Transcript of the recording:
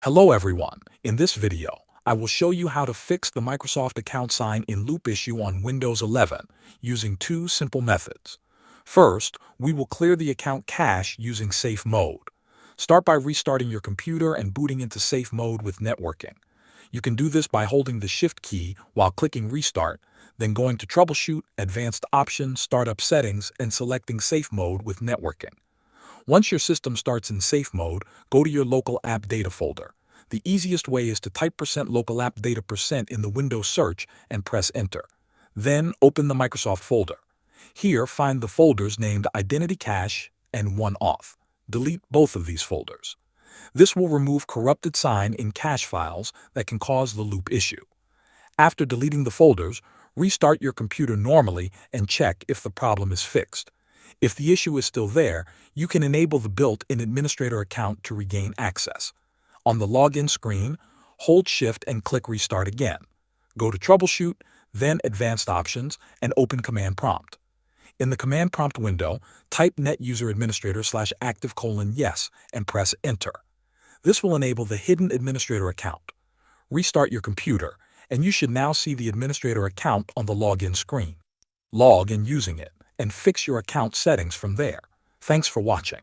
Hello everyone. In this video, I will show you how to fix the Microsoft account sign in loop issue on Windows 11 using two simple methods. First, we will clear the account cache using safe mode. Start by restarting your computer and booting into safe mode with networking. You can do this by holding the Shift key while clicking Restart, then going to Troubleshoot, Advanced Options, Startup Settings, and selecting Safe Mode with networking. Once your system starts in safe mode, go to your local app data folder. The easiest way is to type %local app data % in the Windows search and press enter. Then open the Microsoft folder. Here find the folders named Identity Cache and OneAuth. Delete both of these folders. This will remove corrupted sign in cache files that can cause the loop issue. After deleting the folders, restart your computer normally and check if the problem is fixed. If the issue is still there, you can enable the built-in administrator account to regain access. On the login screen, hold Shift and click Restart again. Go to Troubleshoot, then Advanced Options, and open Command Prompt. In the Command Prompt window, type netuseradministrator/active:"yes" and press Enter. This will enable the hidden administrator account. Restart your computer, and you should now see the administrator account on the login screen. Log in using it, and fix your account settings from there. Thanks for watching.